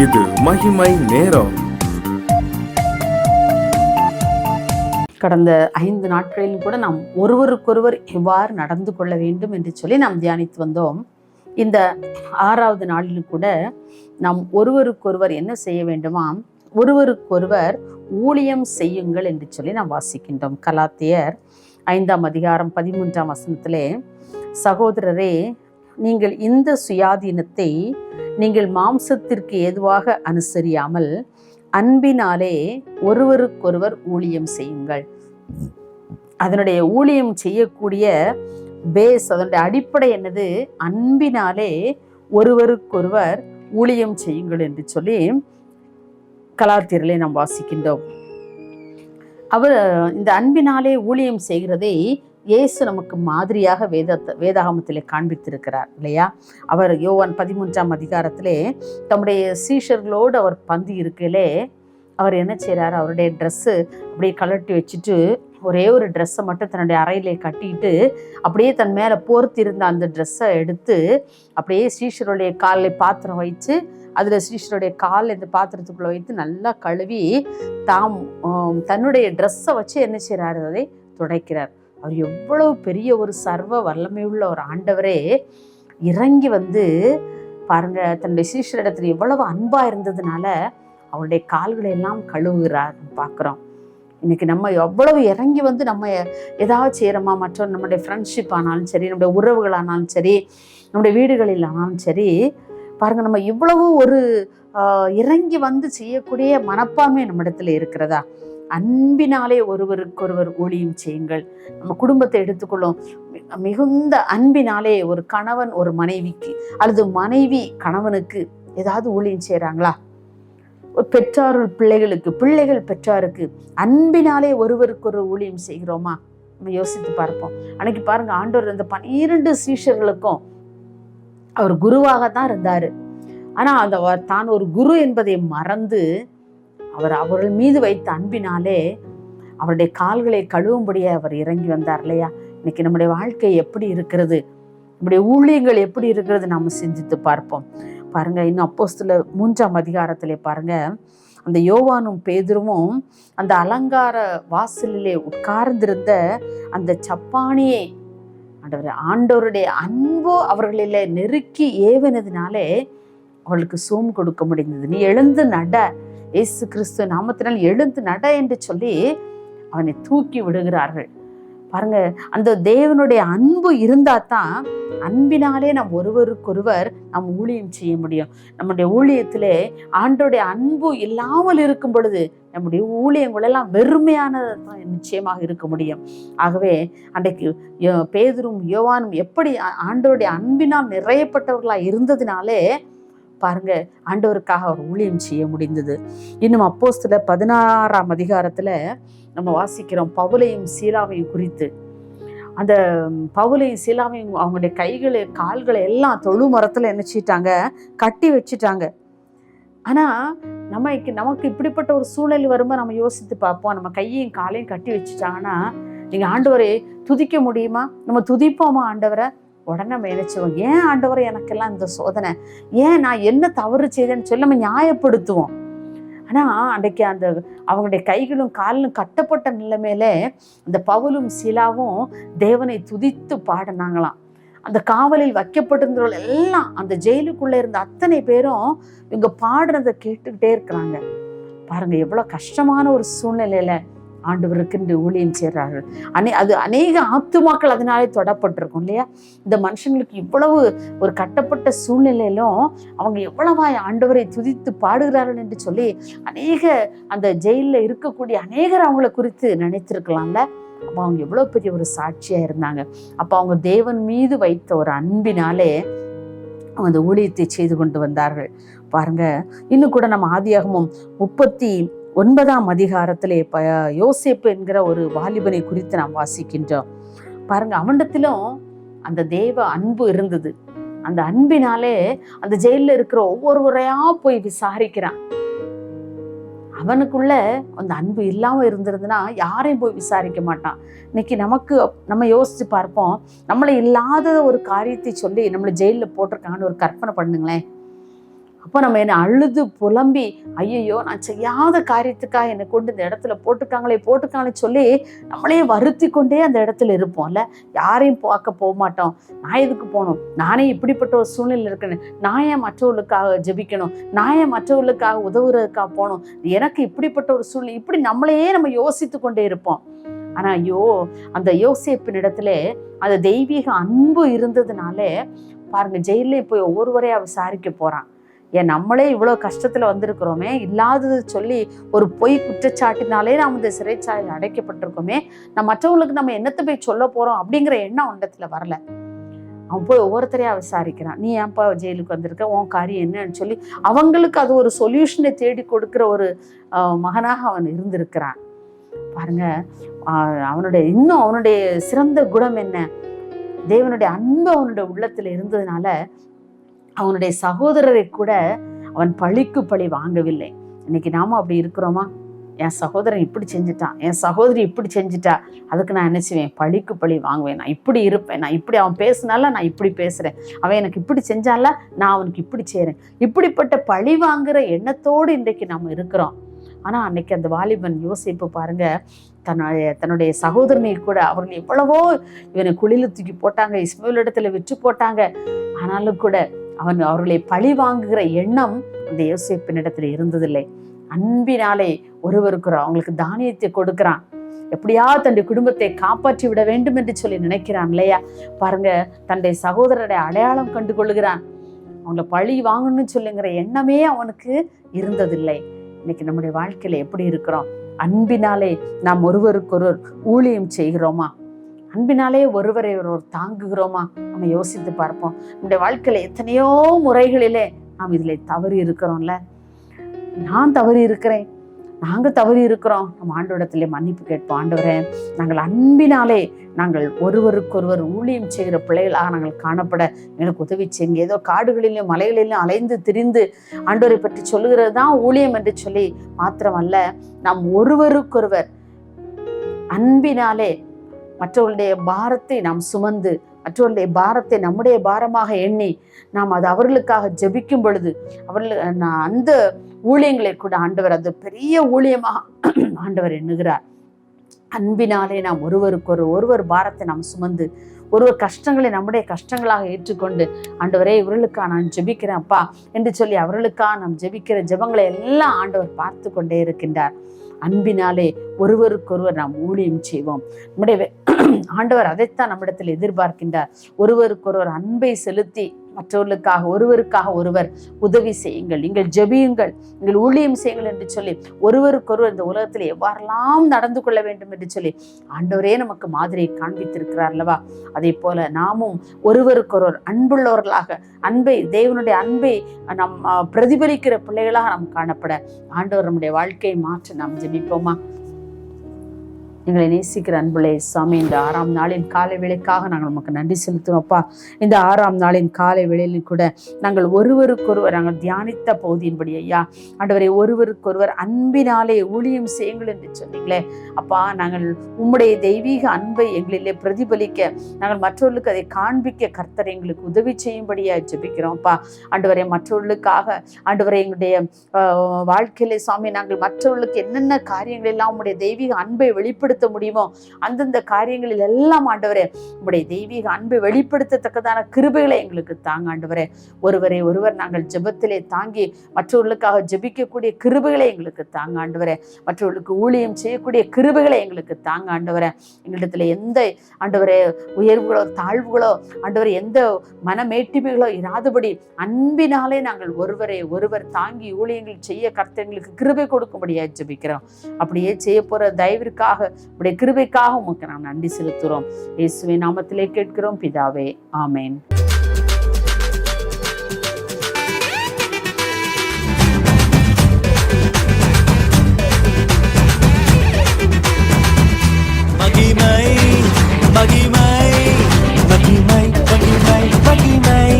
இது மகிமை நேரம். கடந்த 5 நாட்களிலும் கூட நாம் ஒருவருக்கொருவர் எவ்வாறு நடந்து கொள்ள வேண்டும் என்று சொல்லி நாம் தியானித்து வந்தோம். இந்த 6வது நாளிலும் கூட நாம் ஒருவருக்கொருவர் என்ன செய்ய வேண்டுமாம்? ஒருவருக்கொருவர் ஊழியம் செய்யுங்கள் என்று சொல்லி நாம் வாசிக்கின்றோம். கலாத்தியர் 5ஆம் அதிகாரம் 13ஆம் வசனத்திலே, சகோதரரே, நீங்கள் இந்த சுயாதீனத்தை நீங்கள் மாம்சத்திற்கு ஏதுவாக அனுசரியாமல் அன்பினாலே ஒருவருக்கொருவர் ஊழியம் செய்யுங்கள். அதனுடைய ஊழியம் செய்யக்கூடிய பேஸ், அதனுடைய அடிப்படை என்னது? அன்பினாலே ஒருவருக்கொருவர் ஊழியம் செய்யுங்கள் என்று சொல்லி கலாத்தியரிலே நாம் வாசிக்கின்றோம். அவர் இந்த அன்பினாலே ஊழியம் செய்கிறதை இயேசு நமக்கு மாதிரியாக வேதாகமத்திலே காண்பித்திருக்கிறார் இல்லையா? அவர் யோவான் 13ஆம் அதிகாரத்திலே தம்முடைய சீஷர்களோடு அவர் பந்தி இருக்கலே, அவர் என்ன செய்கிறார்? அவருடைய ட்ரெஸ்ஸு அப்படியே கலட்டி வச்சுட்டு ஒரே ஒரு ட்ரெஸ்ஸை மட்டும் தன்னுடைய அறையிலே கட்டிட்டு அப்படியே தன் மேலே போர்த்திருந்த அந்த ட்ரெஸ்ஸை எடுத்து அப்படியே சீஷருடைய காலில் பாத்திரம் வைத்து அதில் சீஷருடைய கால் இந்த பாத்திரத்துக்குள்ளே வைத்து நல்லா கழுவி தன்னுடைய ட்ரெஸ்ஸை வச்சு என்ன செய்கிறார்? அதை துடைக்கிறார். அவர் எவ்வளவு பெரிய ஒரு சர்வ வல்லமையுள்ள ஒரு ஆண்டவரே இறங்கி வந்து பாருங்க, தன்னுடைய சீஷரிடத்துல எவ்வளவு அன்பா இருந்ததுனால அவருடைய கால்களை எல்லாம் கழுவுகிறார் பார்க்குறோம். இன்னைக்கு நம்ம எவ்வளவு இறங்கி வந்து நம்ம ஏதாவது செய்கிறோமா? மற்ற நம்முடைய ஃப்ரெண்ட்ஷிப் ஆனாலும் சரி, நம்முடைய உறவுகளானாலும் சரி, நம்முடைய வீடுகளில் ஆனாலும் சரி, பாருங்க, நம்ம இவ்வளவு ஒரு இறங்கி வந்து செய்யக்கூடிய மனப்பான்மை நம்மிடத்துல இருக்கிறதா? அன்பினாலே ஒருவருக்கொருவர் ஊழியம் செய்யுங்கள். நம்ம குடும்பத்தை எடுத்துக்கொள்ளும், மிகுந்த அன்பினாலே ஒரு கணவன் ஒரு மனைவிக்கு அல்லது மனைவி கணவனுக்கு ஏதாவது ஊழியம் செய்கிறாங்களா? ஒரு பெற்றார்கள் பிள்ளைகளுக்கு, பிள்ளைகள் பெற்றாருக்கு அன்பினாலே ஒருவருக்கொரு ஊழியம் செய்கிறோமா? நம்ம யோசித்து பார்ப்போம். அன்னைக்கு பாருங்க, ஆண்டவர் அந்த 12 சீஷர்களுக்கும் அவர் குருவாக தான் இருந்தார். ஆனால் அந்த தான் ஒரு குரு என்பதை மறந்து அவர்கள் மீது வைத்த அன்பினாலே அவருடைய கால்களை கழுவும்படியே அவர் இறங்கி வந்தார் இல்லையா? இன்னைக்கு நம்முடைய வாழ்க்கை எப்படி இருக்கிறது? நம்முடைய ஊழியங்கள் எப்படி இருக்கிறது? நாம் சிந்தித்து பார்ப்போம். பாருங்க, இன்னும் அப்போஸ்தலர் 3ஆம் அதிகாரத்திலே பாருங்க, அந்த யோவானும் பேதுருவும் அந்த அலங்கார வாசலிலே உட்கார்ந்திருந்த அந்த சப்பானியை ஆண்டவருடைய அன்போ அவர்களிலே நெருக்கி ஏவினதுனாலே அவளுக்கு சோம் கொடுக்க முடிந்தது. நீ எழுந்து நட, இயேசு கிறிஸ்து நாமத்தினால் எழுந்து நட என்று சொல்லி அவனை தூக்கி விடுகிறார்கள். பாருங்க, அந்த தேவனுடைய அன்பு இருந்தா தான், அன்பினாலே நாம் ஒருவருக்கொருவர் நாம் ஊழியம் செய்ய முடியும். நம்முடைய ஊழியத்திலே ஆண்டோடைய அன்பு இல்லாமல் இருக்கும் பொழுது நம்முடைய ஊழியங்கள் எல்லாம் வெறுமையானது தான் நிச்சயமாக இருக்க முடியும். ஆகவே அன்றைக்கு பேதுரும் யோவானும் எப்படி ஆண்டோருடைய அன்பினால் நிறையப்பட்டவர்களாக இருந்ததுனாலே பாருங்க, ஆண்டவருக்காக அவர் ஊழியம் செய்ய முடிந்தது. இன்னும் அப்போஸ்தலர் 16ஆம் அதிகாரத்துல நம்ம வாசிக்கிறோம் பவுலையும் சீலாவையும் குறித்து. அந்த பவுலையும் சீலாவையும் அவங்களுடைய கைகளை கால்களை எல்லாம் தொழு மரத்துல என்ன செய்யிட்டாங்க? கட்டி வச்சுட்டாங்க. ஆனா நமக்கு இப்படிப்பட்ட ஒரு சூழ்நிலை வரும்போது நம்ம யோசித்து பார்ப்போம். நம்ம கையையும் காலையும் கட்டி வச்சுட்டாங்கன்னா நீங்க ஆண்டவரை துதிக்க முடியுமா? நம்ம துதிப்போமா ஆண்டவரை? உடனே நம்ம நினைச்சுவோம், ஏன் ஆண்டவரை எனக்கெல்லாம் இந்த சோதனை, ஏன் நான் என்ன தவறு செய்தேன்னு சொல்லி நம்ம நியாயப்படுத்துவோம். ஆனா அன்றைக்கு அந்த அவங்களுடைய கைகளும் காலும் கட்டப்பட்ட நிலைமையில இந்த பவுலும் சீலாவும் தேவனை துதித்து பாடினாங்களாம். அந்த காவலில் வைக்கப்பட்டிருந்தவர்கள் எல்லாம், அந்த ஜெயிலுக்குள்ள இருந்த அத்தனை பேரும் இவங்க பாடுறதை கேட்டுக்கிட்டே இருக்கிறாங்க. பாருங்க, எவ்வளவு கஷ்டமான ஒரு சூழ்நிலையில ஆண்டவருக்கு என்று ஊழியம் செய்கிறார்கள். அது அநேக ஆத்துமாக்கள் அதனாலே தொடப்பட்டிருக்கும் இல்லையா? இந்த மனுஷங்களுக்கு இவ்வளவு ஒரு கட்டப்பட்ட சூழ்நிலையிலும் அவங்க எவ்வளவாய் ஆண்டவரை துதித்து பாடுகிறார்கள் என்று சொல்லி அநேக அந்த ஜெயிலில் இருக்கக்கூடிய அநேகர் அவங்கள குறித்து நினைத்திருக்கலாம்ல. அப்போ அவங்க எவ்வளோ பெரிய ஒரு சாட்சியா இருந்தாங்க. அப்போ அவங்க தேவன் மீது வைத்த ஒரு அன்பினாலே அந்த ஊழியத்தை செய்து கொண்டு வந்தார்கள். பாருங்க, இன்னும் கூட நம்ம ஆதியாகமம் 39ஆம் அதிகாரத்திலே யோசேப்பு என்கிற ஒரு வாலிபனை குறித்து நாம் வாசிக்கின்றோம். பாருங்க, அவனிடத்திலும் அந்த தேவ அன்பு இருந்தது. அந்த அன்பினாலே அந்த ஜெயிலில் இருக்கிற ஒவ்வொருவரையா போய் விசாரிக்கிறான். அவனுக்குள்ள அந்த அன்பு இல்லாம இருந்திருந்ததுன்னா யாரையும் போய் விசாரிக்க மாட்டான். இன்னைக்கு நம்ம யோசிச்சு பார்ப்போம், நம்மளை இல்லாத ஒரு காரியத்தை சொல்லி நம்மளை ஜெயிலில் போட்டிருக்காங்கன்னு ஒரு கற்பனை பண்ணுங்களேன். அப்போ நம்ம என்னை அழுது புலம்பி ஐயையோ நான் செய்யாத காரியத்துக்காக என்னை கொண்டு இந்த இடத்துல போட்டுக்காங்களே சொல்லி நம்மளே வருத்தி கொண்டே அந்த இடத்துல இருப்போம்ல. யாரையும் பார்க்க போக மாட்டோம். நான் எதுக்கு போகணும், நானே இப்படிப்பட்ட ஒரு சூழ்நிலை இருக்கேன்னு, நான் ஏன் மற்றவர்களுக்காக ஜெபிக்கணும், நான் ஏன் மற்றவர்களுக்காக உதவுறதுக்காக போகணும், எனக்கு இப்படிப்பட்ட ஒரு சூழ்நிலை, இப்படி நம்மளையே நம்ம யோசித்து கொண்டே இருப்போம். ஆனா ஐயோ, அந்த யோசேப்பின் இடத்துல அந்த தெய்வீக அன்பு இருந்ததுனாலே பாருங்க, ஜெயிலே போய் ஒவ்வொருவரையா விசாரிக்க போறான். ஏன் நம்மளே இவ்வளோ கஷ்டத்துல வந்திருக்கிறோமே, இல்லாதது சொல்லி ஒரு பொய் குற்றச்சாட்டினாலே நாம் இந்த சிறைச்சாலையில் அடைக்கப்பட்டிருக்கோமே, மற்றவங்களுக்கு நம்ம என்னத்தை போய் சொல்ல போறோம் அப்படிங்கிற எண்ணம் இடத்துல வரல. அவன் போய் ஒவ்வொருத்தரையா விசாரிக்கிறான். நீ ஏன்ப்பா ஜெயிலுக்கு வந்திருக்க, உன் காரியம் என்னன்னு சொல்லி அவங்களுக்கு அது ஒரு சொல்யூஷனை தேடி கொடுக்கிற ஒரு மகனாக அவன் இருந்திருக்கிறான். பாருங்க, அவனுடைய சிறந்த குணம் என்ன, தேவனுடைய அன்பு அவனுடைய உள்ளத்துல இருந்ததுனால அவனுடைய சகோதரரை கூட அவன் பழிக்கு பழி வாங்கவில்லை. இன்னைக்கு நாம அப்படி இருக்கிறோமா? என் சகோதரன் இப்படி செஞ்சுட்டான், என் சகோதரி இப்படி செஞ்சுட்டா, அதுக்கு நான் என்ன செய்வேன், பழிக்கு பழி வாங்குவேன். நான் இப்படி இருப்பேன், நான் இப்படி அவன் பேசினால நான் இப்படி பேசுறேன், அவன் எனக்கு இப்படி செஞ்சால நான் அவனுக்கு இப்படி செய்றேன், இப்படிப்பட்ட பழி வாங்குற எண்ணத்தோடு இன்றைக்கு நம்ம இருக்கிறோம். ஆனா அன்னைக்கு அந்த வாலிபன் யோசிப்பு பாருங்க, தன்னுடைய சகோதரனை கூட அவர்கள் எவ்வளவோ இவனை குழியில தூக்கி போட்டாங்க, இஸ்மாயில் இடத்துல விற்று போட்டாங்க, ஆனாலும் கூட அவர்களை பழி வாங்குகிற எண்ணம் அந்த யோசேப்பின் இடத்துல இருந்ததில்லை. அன்பினாலே ஒருவருக்கு அவங்களுக்கு தானியத்தை கொடுக்கிறான், எப்படியாவது தன்னுடைய குடும்பத்தை காப்பாற்றி விட வேண்டும் என்று சொல்லி நினைக்கிறான் இல்லையா? பாருங்க, தன்னுடைய சகோதரரை அடையாளம் கண்டு கொள்ளுகிறான். அவங்கள பழி வாங்கணும்னு சொல்லுங்கிற எண்ணமே அவனுக்கு இருந்ததில்லை. இன்னைக்கு நம்முடைய வாழ்க்கையில எப்படி இருக்கிறோம்? அன்பினாலே நாம் ஒருவருக்கொருவர் ஊழியம் செய்கிறோமா? அன்பினாலே ஒருவரை ஒருவர் தாங்குகிறோமா? நம்ம யோசித்து பார்ப்போம். நம்முடைய வாழ்க்கையில எத்தனையோ முறைகளிலே நாம் இதுல தவறி இருக்கிறோம்ல. நான் தவறி இருக்கிறேன், நாங்க தவறி இருக்கிறோம். நம்ம ஆண்டவரிடத்திலே மன்னிப்பு கேட்போம். ஆண்டவரே, நாங்கள் அன்பினாலே நாங்கள் ஒருவருக்கொருவர் ஊழியம் செய்கிற பிள்ளைகளாக நாங்கள் காணப்பட எனக்கு உதவி செய்யுங்க. ஏதோ காடுகளிலும் மலைகளிலும் அலைந்து திரிந்து ஆண்டவரை பற்றி சொல்லுகிறது தான் ஊழியம் என்று சொல்லி மாத்திரமல்ல, நாம் ஒருவருக்கொருவர் அன்பினாலே மற்றவர்களுடைய பாரத்தை நாம் சுமந்து, மற்றவர்களுடைய பாரத்தை நம்முடைய பாரமாக எண்ணி நாம் அது அவர்களுக்காக ஜெபிக்கும் பொழுது அந்த ஊழியங்களை கூட ஆண்டவர் அது பெரிய ஊழியமாக ஆண்டவர் எண்ணுகிறார். அன்பினாலே நாம் ஒருவர் பாரத்தை நாம் சுமந்து, ஒருவர் கஷ்டங்களை நம்முடைய கஷ்டங்களாக ஏற்றுக்கொண்டு, ஆண்டவரே இவர்களுக்காக நான் ஜெபிக்கிறேன் அப்பா என்று சொல்லி அவர்களுக்காக நாம் ஜெபிக்கிற ஜெபங்களை எல்லாம் ஆண்டவர் பார்த்து கொண்டே இருக்கின்றார். அன்பினாலே ஒருவருக்கொருவர் நாம் ஊழியம் செய்வோம். நம்முடைய ஆண்டவர் அதைத்தான் நம்மிடத்தில் எதிர்பார்க்கின்றார். ஒருவருக்கொருவர் அன்பை செலுத்தி மற்றவர்களுக்காக ஒருவருக்காக ஒருவர் உதவி செய்யுங்கள், நீங்கள் ஜெபியுங்கள், நீங்கள் ஊழியம் செய்யுங்கள் என்று சொல்லி ஒருவருக்கொருவர் இந்த உலகத்தில் எவ்வாறெல்லாம் நடந்து கொள்ள வேண்டும் என்று சொல்லி ஆண்டவரே நமக்கு மாதிரியை காண்பித்திருக்கிறார் அல்லவா? அதே போல நாமும் ஒருவருக்கொருவர் அன்புள்ளவர்களாக, தேவனுடைய அன்பை நம் பிரதிபலிக்கிற பிள்ளைகளாக நாம் காணப்பட ஆண்டவர் நம்முடைய வாழ்க்கையை மாற்ற நாம் ஜெபிப்போமா? எங்களை நேசிக்கிற அன்புள்ளே சாமி, இந்த 6ஆம் நாளின் காலை வேளைக்காக நாங்கள் நமக்கு நன்றி செலுத்துவோம்ப்பா. இந்த 6ஆம் நாளின் காலை வேளையிலும் கூட நாங்கள் ஒருவருக்கொருவர் நாங்கள் தியானித்த பகுதியின்படி ஐயா ஆண்டவரை ஒருவருக்கொருவர் அன்பினாலே ஊழியம் செய்யுங்கள் என்று சொன்னீங்களே அப்பா. நாங்கள் உம்முடைய தெய்வீக அன்பை எங்களிலே பிரதிபலிக்க, நாங்கள் மற்றவர்களுக்கு அதை காண்பிக்க கர்த்தர் எங்களுக்கு உதவி செய்யும்படியா ஜெபிக்கிறோம்ப்பா. ஆண்டவரை மற்றவர்களுக்காக ஆண்டவரை எங்களுடைய வாழ்க்கையிலே சாமி நாங்கள் மற்றவர்களுக்கு என்னென்ன காரியங்கள் எல்லாம் உம்முடைய தெய்வீக அன்பை வெளிப்படுத்த முடியுமோ அந்தந்த காரியங்களில் எல்லாம் ஆண்டவரே உம்முடைய தெய்வீக அன்பை வெளிப்படுத்தத்தக்கதான கிருபைகளை எங்களுக்கு தாங்க ஆண்டவரே. ஒருவரை ஒருவர் நாங்கள் ஜெபத்திலே தாங்கி மற்றவர்களுக்காக ஜெபிக்கக்கூடிய கிருபைகளை எங்களுக்கு தாங்க ஆண்டவரே. மற்றவர்களுக்கு ஊழியம் செய்யக்கூடிய கிருபைகளை எங்களுக்கு தாங்க ஆண்டவரே. எங்களிடத்துல எந்த ஆண்டவரே உயர்வுகளோ தாழ்வுகளோ ஆண்டவரே எந்த மனமேட்டிமைகளோ இராதபடி அன்பினாலே நாங்கள் ஒருவரை ஒருவர் தாங்கி ஊழியங்கள் செய்ய கர்த்தர்களுக்கு கிருபை கொடுக்கும்படியா ஜெபிக்கிறோம். அப்படியே செய்ய போற தயவிற்காக உடைய கிருபைக்காக உமக்கு நாம் நன்றி செலுத்துகிறோம். இயேசுவின் நாமத்திலே கேட்கிறோம் பிதாவே, ஆமென். மகிமை மகிமை மகிமை மகிமை மகிமை